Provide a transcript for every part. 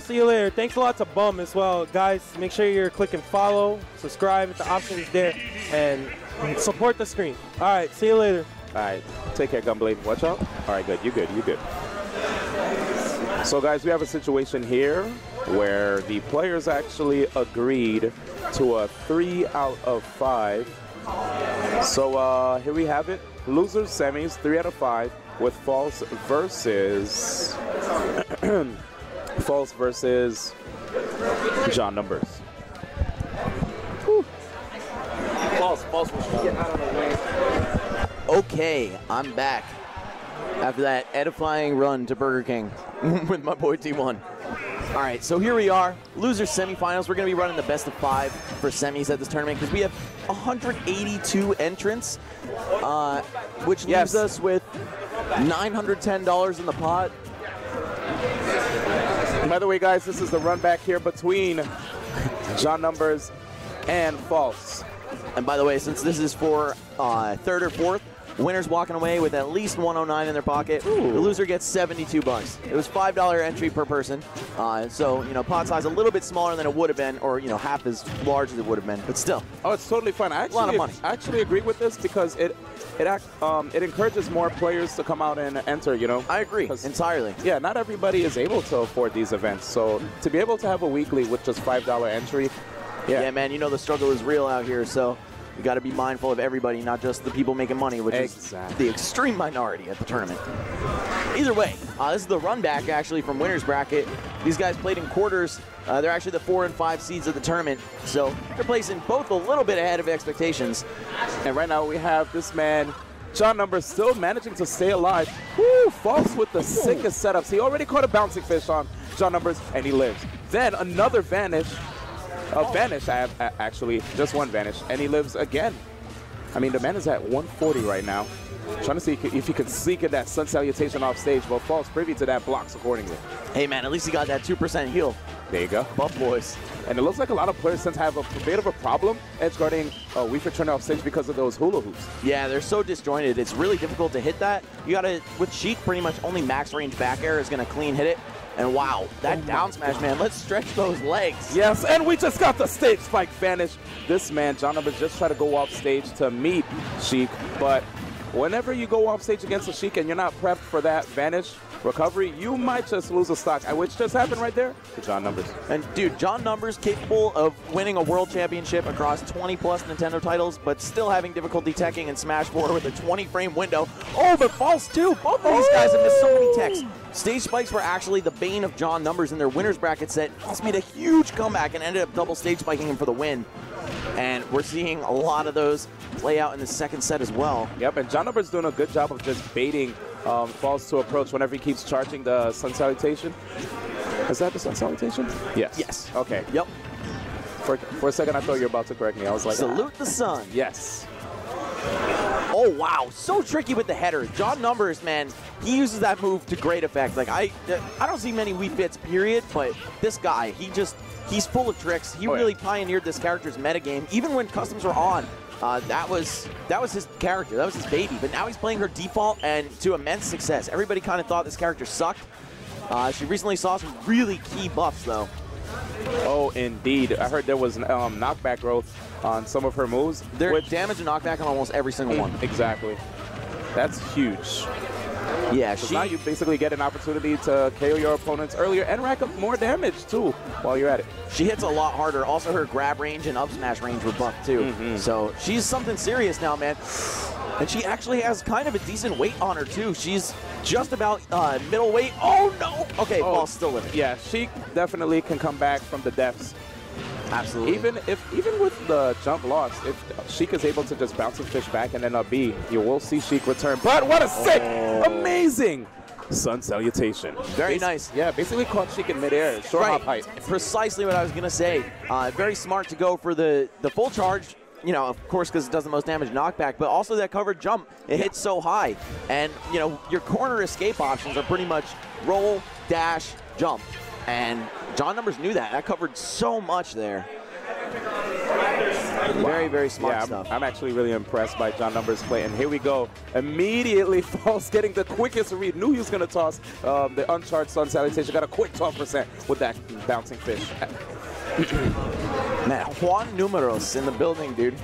see you later. Thanks a lot to Bum as well. Guys, make sure you're clicking follow, subscribe if the option is there, and support the screen. All right, see you later. All right, take care, Gunblade. Watch out. All right, good. You good. You good. So, guys, we have a situation here where the players actually agreed to a 3 out of 5. So here we have it. Losers semis, 3 out of 5 with False versus False versus John Numbers. Whew. False was getting out of the way. Okay, I'm back after that edifying run to Burger King with my boy T1. All right, so here we are, losers semifinals. We're going to be running the best of 5 for semis at this tournament because we have 182 entrants, which leaves us with $910 in the pot. By the way, guys, this is the run back here between John Numbers and False. And by the way, since this is for third or fourth, winners walking away with at least 109 in their pocket. Ooh. The loser gets 72 bucks. It was $5 entry per person. So, you know, pot size a little bit smaller than it would have been, or, you know, half as large as it would have been, but still. Oh, it's totally fun. I a lot of money. I actually agree with this because it encourages more players to come out and enter, you know? I agree, entirely. Yeah, not everybody is able to afford these events. So to be able to have a weekly with just $5 entry, yeah, man, you know the struggle is real out here, so you got to be mindful of everybody, not just the people making money, which is the extreme minority at the tournament. Either way, this is the run back, actually, from winner's bracket. These guys played in quarters. They're actually the 4 and 5 seeds of the tournament, so they're placing both a little bit ahead of expectations. And right now we have this man, John Numbers, still managing to stay alive. Woo, False with the sickest setups. He already caught a bouncing fish on John Numbers, and he lives. Then another vanish. Vanish, actually, just one vanish, and he lives again. I mean, the man is at 140 right now. Trying to see if he could sneak in that sun salutation off stage, but False privy to that blocks accordingly. Hey, man, at least he got that 2% heal. There you go. Buff boys. And it looks like a lot of players tend to have a bit of a problem edge guarding Wii Fit Trainer off stage because of those hula hoops. Yeah, they're so disjointed. It's really difficult to hit that. You got to, with Sheik, pretty much only max range back air is going to clean hit it. And wow, that down smash, man. Let's stretch those legs. Yes, and we just got the stage spike vanish. This man, John Numbers, just tried to go off stage to meet Sheik, but whenever you go off stage against a Sheik and you're not prepped for that vanish recovery, you might just lose a stock, which just happened right there to John Numbers. And dude, John Numbers capable of winning a world championship across 20+ Nintendo titles, but still having difficulty teching in Smash 4 with a 20-frame window. Oh, but False too. Both of these guys have missed so many techs. Stage spikes were actually the bane of John Numbers in their winner's bracket set. False made a huge comeback and ended up double stage spiking him for the win. And we're seeing a lot of those play out in the second set as well. Yep, and John Numbers doing a good job of just baiting False to approach whenever he keeps charging the sun salutation. Is that the sun salutation? Yes. Yes. Okay. Yep. For a second, I thought you were about to correct me. I was like, salute the sun. Yes. Oh, wow. So tricky with the header. John Numbers, man, he uses that move to great effect. Like, I don't see many Wii Fits, period, but this guy, he's full of tricks. He really pioneered this character's metagame. Even when customs were on, that was his character. That was his baby. But now he's playing her default and to immense success. Everybody kind of thought this character sucked. She recently saw some really key buffs, though. Oh, indeed. I heard there was knockback growth on some of her moves. There's damage and knockback on almost every single one. Exactly. That's huge. Yeah, now you basically get an opportunity to KO your opponents earlier and rack up more damage, too, while you're at it. She hits a lot harder. Also, her grab range and up smash range were buffed, too. So she's something serious now, man. And she actually has kind of a decent weight on her, too. She's just about middleweight. Oh, no! Okay, False still living. Yeah, she definitely can come back from the depths. Absolutely. Even with the jump loss, if Sheik is able to just bounce and fish back and then up B, you will see Sheik return. But what a sick, amazing sun salutation. Very nice. Yeah, basically caught Sheik in midair, short hop height. Precisely what I was going to say. Very smart to go for the full charge. You know, of course, because it does the most damage knockback, but also that covered jump. It hits so high. And, you know, your corner escape options are pretty much roll, dash, jump. And John Numbers knew that. That covered so much there. Very, very smart Yeah, stuff. I'm actually really impressed by John Numbers' play. And here we go. Immediately, False getting the quickest read. Knew he was going to toss the uncharged Sun Salutation. Got a quick 12% with that bouncing fish. Man, Juan Numeros in the building, dude.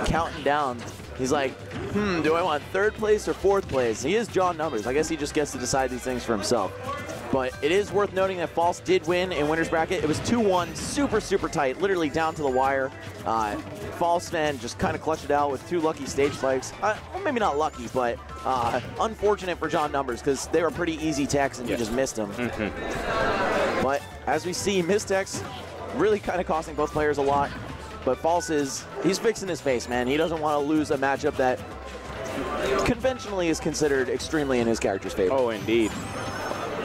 Counting down. He's like, do I want 3rd place or 4th place? He is John Numbers. I guess he just gets to decide these things for himself. But it is worth noting that False did win in winner's bracket. It was 2-1, super, super tight, literally down to the wire. False fan just kind of clutched it out with 2 lucky stage spikes. Well, maybe not lucky, but unfortunate for John Numbers because they were pretty easy techs and he just missed them. But as we see, mistex really kind of costing both players a lot. But False he's fixing his face, man. He doesn't want to lose a matchup that conventionally is considered extremely in his character's favor. Oh, indeed.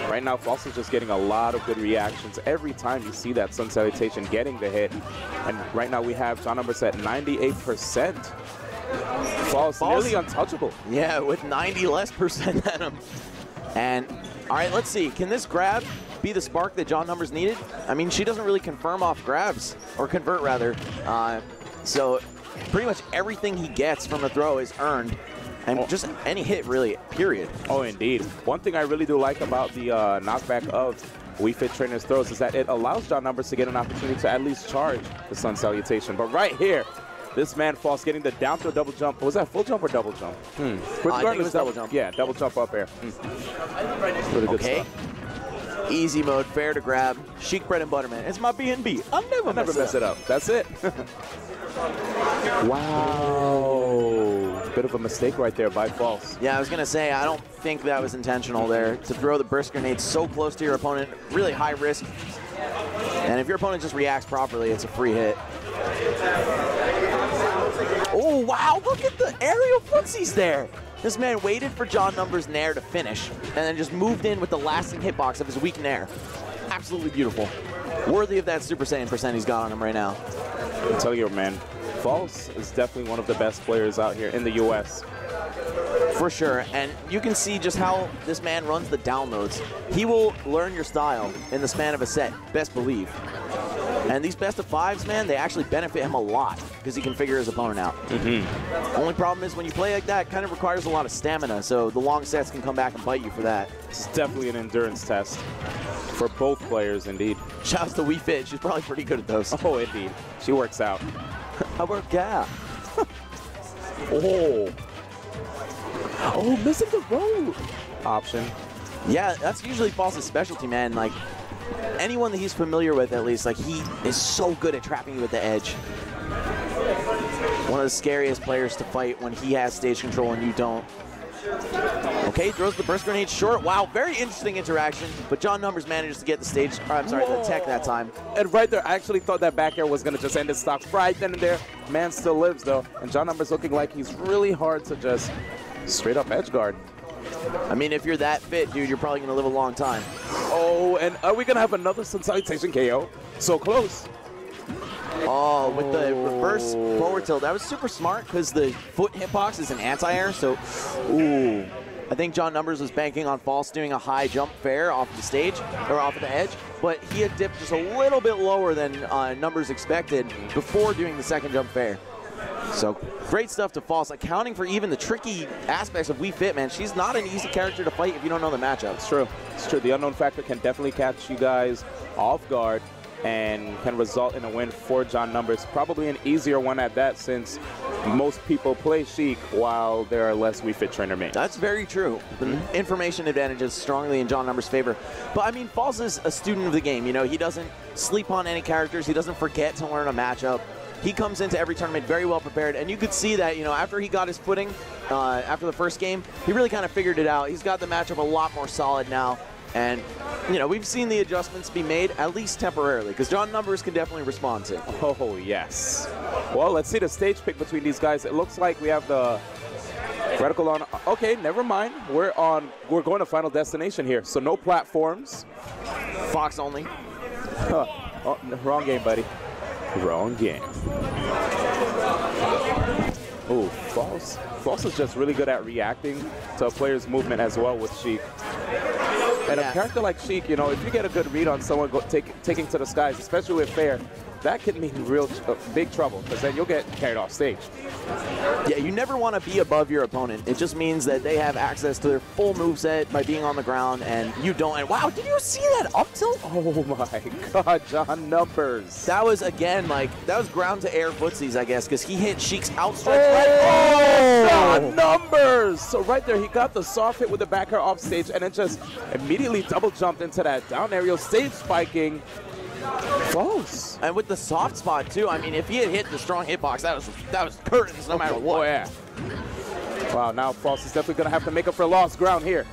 Right now, False is just getting a lot of good reactions every time you see that Sun Salutation getting the hit. And right now we have John Numbers at 98%. False nearly untouchable. Yeah, with 90 less percent than him. And, all right, let's see. Can this grab be the spark that John Numbers needed? I mean, she doesn't really confirm off grabs, or convert rather. So pretty much everything he gets from the throw is earned. And just any hit, really, period. Oh, indeed. One thing I really do like about the knockback of Wii Fit Trainer's throws is that it allows John Numbers to get an opportunity to at least charge the Sun Salutation. But right here, this man False getting the down throw double jump. Was that full jump or double jump? I think it was double jump. Yeah, double jump up air. Really good stuff. Easy mode, fair to grab. Chic bread and butter, man. It's my B&B. I'll never mess it up. That's it. Wow. Bit of a mistake right there by False. Yeah, I was going to say, I don't think that was intentional there. To throw the burst grenade so close to your opponent, really high risk. And if your opponent just reacts properly, it's a free hit. Oh, wow, look at the aerial footsies there. This man waited for John Numbers' nair to finish and then just moved in with the lasting hitbox of his weak nair. Absolutely beautiful. Worthy of that Super Saiyan percent he's got on him right now. I'm telling you, man, False is definitely one of the best players out here in the U.S. For sure, and you can see just how this man runs the downloads. He will learn your style in the span of a set, best believe. And these best of 5s, man, they actually benefit him a lot because he can figure his opponent out. Only problem is when you play like that, it kind of requires a lot of stamina, so the long sets can come back and bite you for that. It's definitely an endurance test for both players, indeed. Shouts to Wii Fit. She's probably pretty good at those. Oh, indeed. She works out. I work out. Oh, missing the road option. Yeah, that's usually False's specialty, man. Like, anyone that he's familiar with, at least, like, he is so good at trapping you at the edge. One of the scariest players to fight when he has stage control and you don't. Okay, throws the burst grenade short. Wow, very interesting interaction. But John Numbers manages to get the stage, or I'm sorry, the tech that time. And right there, I actually thought that back air was going to just end his stock right then and there. Man still lives, though. And John Numbers looking like he's really hard to just straight up edge guard. I mean, if you're that fit, dude, you're probably going to live a long time. Oh, and are we going to have another Sun Salutation KO? So close. Oh, with the reverse forward tilt. That was super smart because the foot hitbox is an anti-air, so, ooh. I think John Numbers was banking on False doing a high jump fair off the stage, or off of the edge, but he had dipped just a little bit lower than Numbers expected before doing the second jump fair. So, great stuff to False, accounting for even the tricky aspects of Wii Fit, man. She's not an easy character to fight if you don't know the matchup. It's true. It's true. The unknown factor can definitely catch you guys off guard and can result in a win for John Numbers. Probably an easier one at that, since most people play Sheik while there are less Wii Fit Trainer mains. That's very true. The information advantage is strongly in John Numbers' favor. But I mean, False is a student of the game. You know, he doesn't sleep on any characters. He doesn't forget to learn a matchup. He comes into every tournament very well prepared, and you could see that, you know, after he got his footing, after the first game, he really kind of figured it out. He's got the matchup a lot more solid now. And, you know, we've seen the adjustments be made, at least temporarily, because John Numbers can definitely respond to. Oh, yes. Well, let's see the stage pick between these guys. It looks like we have the reticle on. Okay, never mind. We're going to Final Destination here, so no platforms. Fox only. Huh. Oh, wrong game, buddy. Wrong game. Oh, False. False is just really good at reacting to a player's movement as well with Sheik. And a character like Sheik, you know, if you get a good read on someone taking to the skies, especially with fair, that could mean real big trouble, because then you'll get carried off stage. Yeah, you never want to be above your opponent. It just means that they have access to their full moveset by being on the ground, and you don't. And wow, did you see that up tilt? Oh my God, John Numbers. That was, again, like, that was ground to air footsies, I guess, because he hit Sheik's outstretched leg. Oh, John Numbers! So right there, he got the soft hit with the back air off stage, and then just immediately double jumped into that down aerial stage spiking. False. And with the soft spot too. I mean, if he had hit the strong hitbox, that was curtains no matter what. Oh yeah. Wow, now False is definitely gonna have to make up for lost ground here.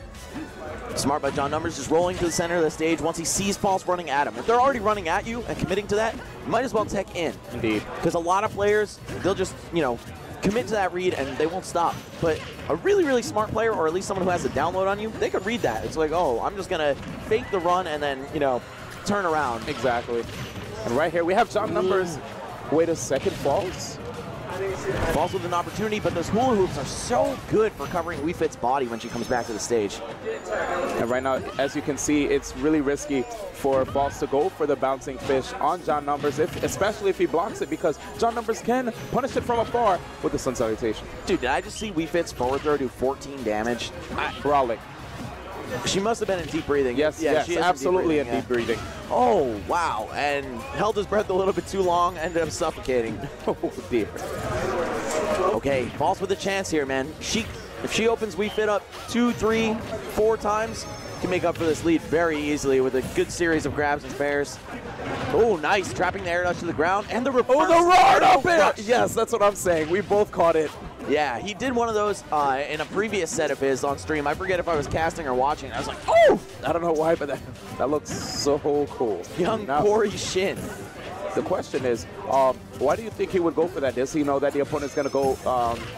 Smart by John Numbers, just rolling to the center of the stage once he sees False running at him. If they're already running at you and committing to that, you might as well tech in. Indeed. Because a lot of players, they'll just, you know, commit to that read and they won't stop. But a really, really smart player, or at least someone who has a download on you, they could read that. It's like, oh, I'm just gonna fake the run and then, you know, turn around. Exactly. And right here we have John Numbers. Wait a second, False. Falls with an opportunity, but those hula hoops are so good for covering Wii Fit's body when she comes back to the stage. And right now, as you can see, it's really risky for False to go for the bouncing fish on John Numbers, especially if he blocks it, because John Numbers can punish it from afar with the Sun Salutation. Dude, did I just see Wii Fit's forward throw do 14 damage? Brawling. She must have been in deep breathing. Yes, yeah, yes, she is absolutely in deep breathing. Oh, wow. And held his breath a little bit too long, ended up suffocating. Oh, dear. Okay, False with a chance here, man. If she opens Wii Fit up 2, 3, 4 times, can make up for this lead very easily with a good series of grabs and fairs. Oh, nice. Trapping the air dash to the ground and the reverse. Oh, the rod up air! Rush. Yes, that's what I'm saying. We both caught it. Yeah, he did one of those in a previous set of his on stream. I forget if I was casting or watching. I was like, oh! I don't know why, but that looks so cool. Young Corey Shin. The question is, why do you think he would go for that? Does he know that the opponent's going to go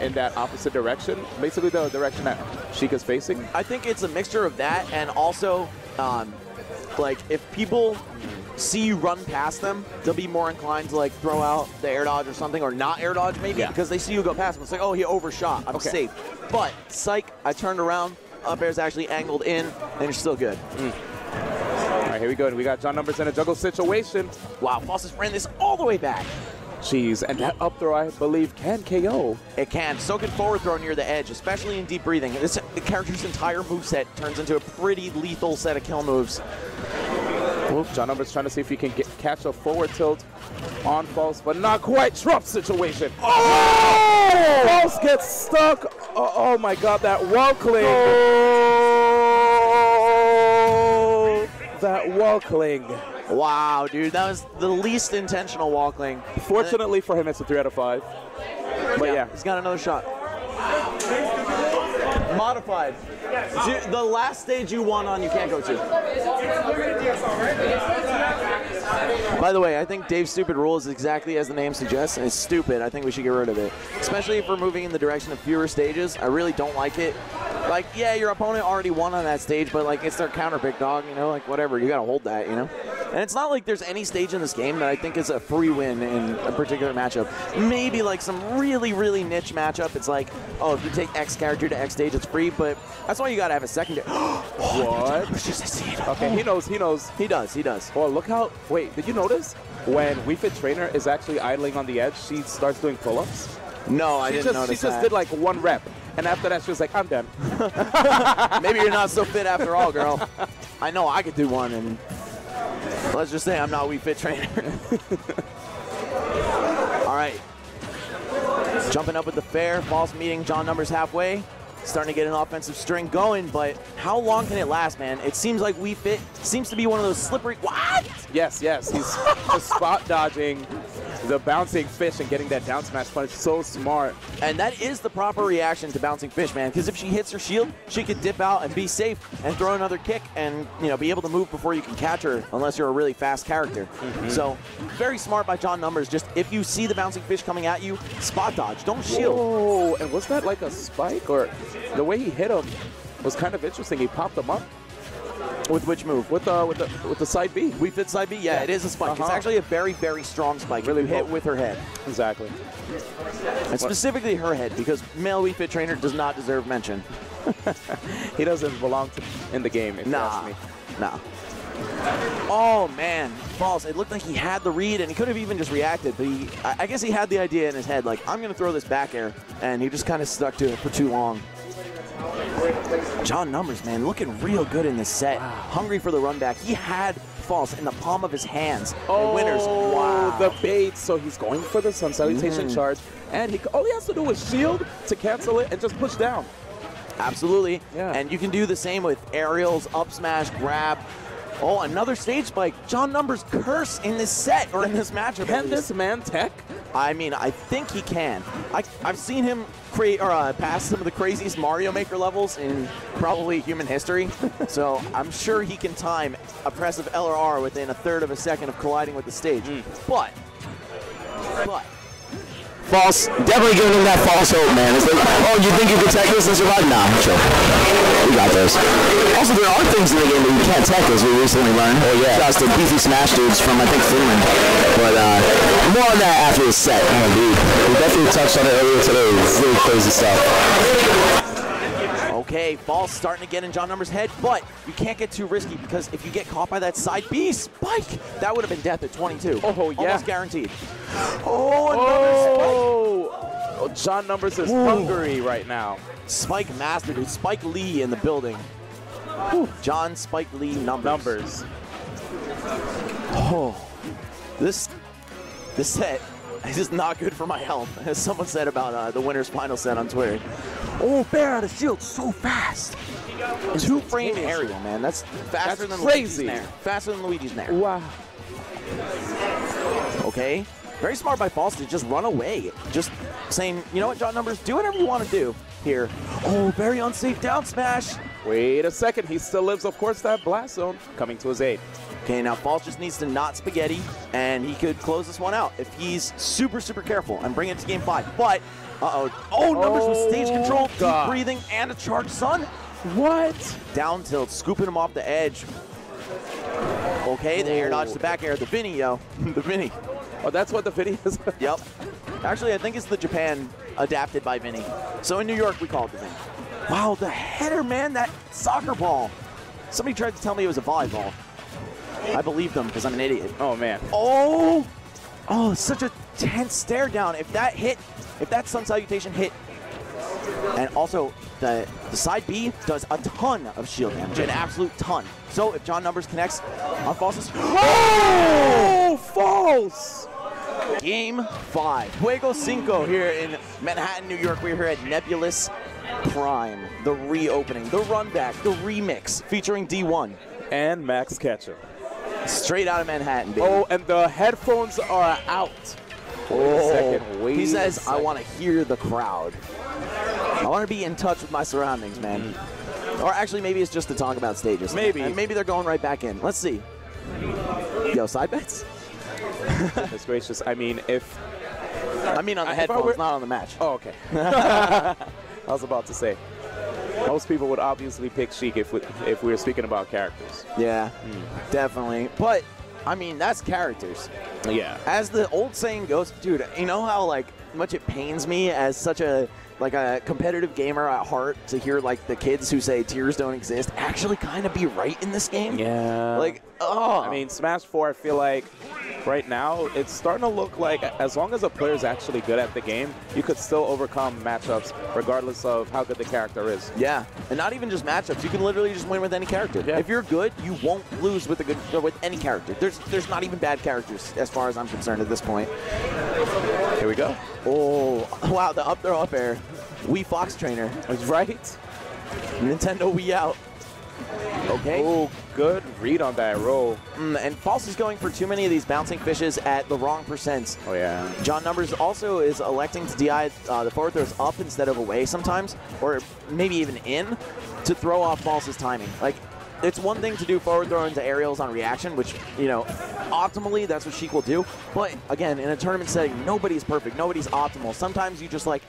in that opposite direction? Basically the direction that Sheik's facing? I think it's a mixture of that and also, like, if people see you run past them, they'll be more inclined to, like, throw out the air dodge or something, or not air dodge maybe, because they see you go past them. It's like, oh, he overshot. I'm safe. But, psych, I turned around, up air's actually angled in, and you're still good. All right, here we go. We got John Numbers in a juggle situation. Wow, Foss ran this all the way back. Jeez, and that up throw, I believe, can KO. It can. So can forward throw near the edge, especially in deep breathing. This character's entire moveset turns into a pretty lethal set of kill moves. Oops, John Numbers trying to see if he can catch a forward tilt on False, but not quite. Trump situation. Oh! False gets stuck. Oh my God, that wall cling. Oh! That wall cling. Wow, dude, that was the least intentional wall cling. Fortunately for him, it's a 3 out of 5. But yeah. He's got another shot. Modified. The last stage you won on, you can't go to. By the way, I think Dave's stupid rule is exactly as the name suggests, and it's stupid. I think we should get rid of it. Especially if we're moving in the direction of fewer stages. I really don't like it. Like, yeah, your opponent already won on that stage, but, like, it's their counter pick, dog, you know? Like, whatever, you gotta hold that, you know? And it's not like there's any stage in this game that I think is a free win in a particular matchup. Maybe, like, some really, really niche matchup. It's like, oh, if you take X character to X stage, it's free, but that's why you gotta have a secondary. What? Okay, he knows. He does. Oh, look how, wait, did you notice? When Wii Fit Trainer is actually idling on the edge, she starts doing pull-ups. No, I didn't notice that. She just did like 1 rep. And after that, she was like, I'm done. Maybe you're not so fit after all, girl. I know I could do one, and let's just say I'm not a Wii Fit Trainer. All right. Jumping up with the fair. False meeting John Numbers halfway. Starting to get an offensive string going, but how long can it last, man? It seems like Wii Fit seems to be one of those slippery... What? Yes. He's just spot dodging the bouncing fish and getting that down smash punch. So smart. And that is the proper reaction to bouncing fish, man, because if she hits her shield, she could dip out and be safe and throw another kick and, you know, be able to move before you can catch her, unless you're a really fast character. So, very smart by John Numbers. Just if you see the bouncing fish coming at you, spot dodge. Don't shield. Oh, and was that like a spike? Or the way he hit him was kind of interesting. He popped him up. With which move? With the side B. Wii Fit side B? Yeah, it is a spike. It's actually a very, very strong spike. Really hit with her head. Exactly. And specifically her head, because male Wii Fit Trainer does not deserve mention. He doesn't belong in the game, if you ask me. Nah. Oh, man. False, it looked like he had the read, and he could have even just reacted, but I guess he had the idea in his head, like, I'm going to throw this back air, and he just kind of stuck to it for too long. John Numbers, man, looking real good in this set. Wow. Hungry for the run back. He had False in the palm of his hands. Oh, Winners. Wow. The bait. So he's going for the Sun Salutation charge, and all he has to do is shield to cancel it and just push down. Absolutely. Yeah. And you can do the same with aerials, up smash, grab. Oh, another stage spike. John Numbers curse in this set, or in this matchup. Can this man tech? I mean, I think he can. I've seen him create or pass some of the craziest Mario Maker levels in probably human history. So I'm sure he can time a press of L or R within 1/3 of a second of colliding with the stage. But False, definitely giving him that false hope, man. It's like, oh, you think you can tech this and survive? Nah, chill. We got this. Also, there are things in the game that you can't tech, as we recently learned. Oh, yeah. Just the beefy smash dudes from, I think, Finland. But more on that after the set. Oh, dude. We definitely touched on it earlier today. It's really crazy stuff. okay, False starting to get in John Numbers' head, but you can't get too risky because if you get caught by that side B spike, that would have been death at 22. Oh, yeah. Almost guaranteed. Oh, another spike. Oh, John Numbers is hungry right now. Spike mastered it. Spike Lee in the building. John Spike Lee Numbers. Oh, this set is not good for my health, as someone said about the winner's final set on Twitter. Oh, Bear out of shield so fast. 2 frame aerial, man. That's faster than crazy. Luigi's Nair. Faster than Luigi's Nair. Wow. Okay. Very smart by False to just run away. Just saying, you know what, John Numbers, do whatever you want to do here. Oh, very unsafe down smash. Wait a second. He still lives, of course, that blast zone coming to his aid. Okay, now False just needs to not spaghetti, and he could close this one out if he's super, super careful and bring it to game 5. But, oh, Numbers with stage control, deep breathing, and a charged sun. What? Down tilt, scooping him off the edge. Okay, the air dodge, the back air, the Vinny, yo. The Vinny. Oh, that's what the Vinny is? Yep. Actually, I think it's the Japan adapted by Vinny. So in New York, we call it the Vinny. Wow, the header, man, that soccer ball. Somebody tried to tell me it was a volleyball. I believed them because I'm an idiot. Oh, man. Oh, such a tense stare down. If that hit, if that Sun Salutation hit, and also the side B does a ton of shield damage, an absolute ton. So if John Numbers connects on False's, Oh, False! Game 5, Juego Cinco here in Manhattan, New York. We're here at Nebulous Prime, the reopening, the run back, the remix featuring D1 and Max Ketchum. Straight out of Manhattan, baby. Oh, and the headphones are out. Wait he says, a second. I want to hear the crowd. I want to be in touch with my surroundings, man. Or actually, maybe it's just to talk about stages. Maybe. And maybe they're going right back in. Let's see. Yo, side bets? Goodness gracious. I mean, on the headphones, not on the match. Oh, okay. I was about to say. Most people would obviously pick Sheik if we were speaking about characters. Yeah, definitely. But, I mean, that's characters. Yeah. As the old saying goes, dude, you know how, like, much it pains me as such a competitive gamer at heart to hear, like, the kids who say tears don't exist actually kind of be right in this game? Yeah. Like, oh. I mean, Smash 4, I feel like right now it's starting to look like as long as a player is actually good at the game, you could still overcome matchups regardless of how good the character is. Yeah, and not even just matchups. You can literally just win with any character. Yeah. If you're good, you won't lose with with any character. There's not even bad characters as far as I'm concerned at this point. Here we go. Oh, wow, the up throw up air. Wii Fox Trainer. Right? Nintendo Wii out. Okay. Oh, good read on that roll. And False is going for too many of these bouncing fishes at the wrong percents. Oh, yeah. John Numbers also is electing to DI the forward throws up instead of away sometimes, or maybe even in, to throw off False's timing. Like, it's one thing to do forward throw into aerials on reaction, which, you know, optimally that's what Sheik will do. But, again, in a tournament setting, nobody's perfect. Nobody's optimal. Sometimes you just like,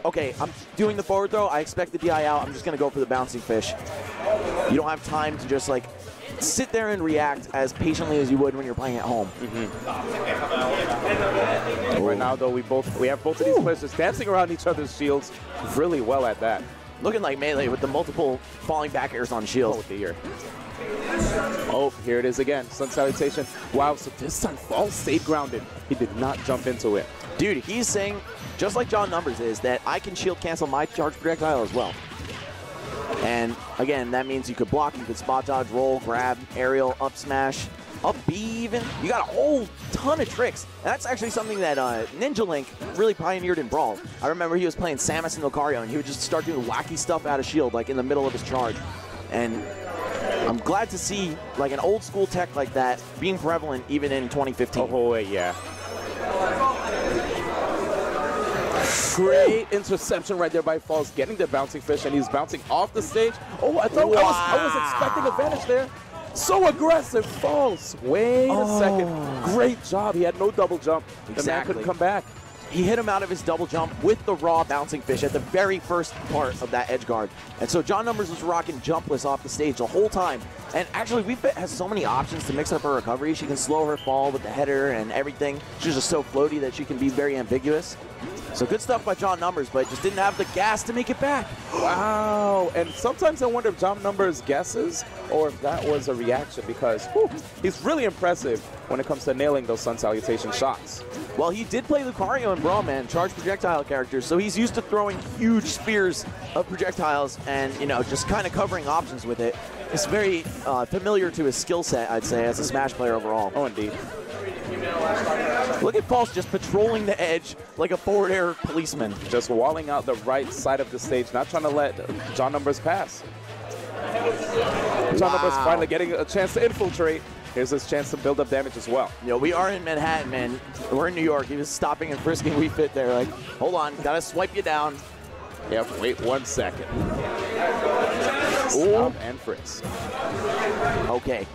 okay, I'm doing the forward throw. I expect the DI out. I'm just going to go for the bouncing fish. You don't have time to just, like, sit there and react as patiently as you would when you're playing at home. Right now, though, we have both of these players just dancing around each other's shields really well at that. Looking like Melee with the multiple falling back airs on shield. Oh dear. Oh, here it is again. Sun Salutation. Wow, so this time Falls stayed grounded. He did not jump into it. Dude, he's saying, just like John Numbers is, that I can shield cancel my charge projectile as well. And again, that means you could block, you could spot dodge, roll, grab, aerial, up smash, up B even. You got a whole ton of tricks. And that's actually something that Ninja Link really pioneered in Brawl. I remember he was playing Samus and Lucario, and he would just start doing wacky stuff out of shield, like in the middle of his charge. And I'm glad to see like an old school tech like that being prevalent even in 2015. Oh, yeah. Great interception right there by Falls, getting the bouncing fish, and he's bouncing off the stage. Oh, I thought I was expecting advantage there. So aggressive, Falls. Wait a second. Great job. He had no double jump. The man couldn't come back. He hit him out of his double jump with the raw bouncing fish at the very first part of that edge guard. And so John Numbers was rocking jumpless off the stage the whole time. And actually, WeFit has so many options to mix up her recovery. She can slow her fall with the header and everything. She's just so floaty that she can be very ambiguous. So good stuff by John Numbers, but just didn't have the gas to make it back. Wow. And sometimes I wonder if John Numbers guesses or if that was a reaction, because whew, he's really impressive when it comes to nailing those Sun Salutation shots. Well, he did play Lucario in Brawl, man, charged projectile characters, so he's used to throwing huge spears of projectiles and, you know, just kind of covering options with it. It's very familiar to his skill set, I'd say, as a Smash player overall. Oh, indeed. Look at Falls just patrolling the edge like a forward air policeman. Just walling out the right side of the stage, not trying to let John Numbers pass. John Numbers finally getting a chance to infiltrate. Here's his chance to build up damage as well. You know, we are in Manhattan, man. We're in New York. He was stopping and frisking WeFit there. Like, hold on, gotta swipe you down. Yep, wait 1 second. Stop and frisk. Okay.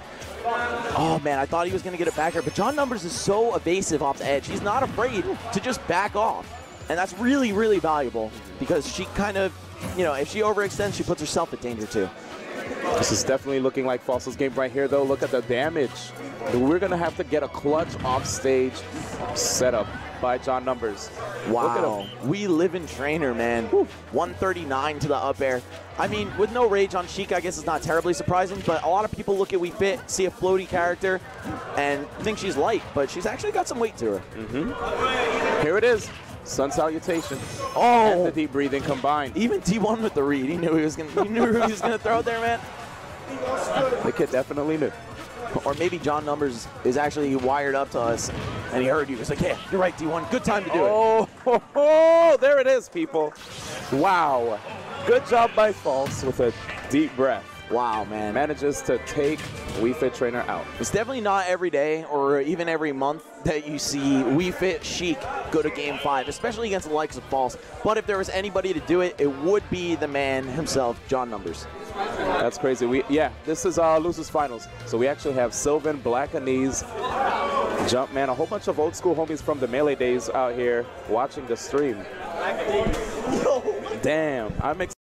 Oh, man, I thought he was going to get it back here, but John Numbers is so evasive off the edge. He's not afraid to just back off, and that's really, really valuable because she kind of, you know, if she overextends, she puts herself at danger, too. This is definitely looking like Fossil's game right here, though. Look at the damage. We're going to have to get a clutch off-stage setup by John Numbers. Wow. We live in trainer, man. Woo. 139 to the up air. I mean, with no rage on Sheik, I guess it's not terribly surprising, but a lot of people look at WeFit, see a floaty character, and think she's light, but she's actually got some weight to her. Here it is. Sun Salutation. Oh, and the deep breathing combined. Even T1 with the read. He knew he was gonna. He knew he was gonna throw it there, man. The kid definitely knew. Or maybe John Numbers is actually wired up to us, and he heard you. He was like, "Yeah, you're right, T1. Good time to do it." Oh, there it is, people. Wow. Good job by False with a deep breath. Wow, man. Manages to take WeFit Trainer out. It's definitely not every day or even every month that you see WeFit Sheik go to Game 5, especially against the likes of False. But if there was anybody to do it, it would be the man himself, John Numbers. That's crazy. This is Losers Finals. So we actually have Sylvan, Black Anise, Jumpman, a whole bunch of old school homies from the Melee days out here watching the stream. Damn, I'm excited.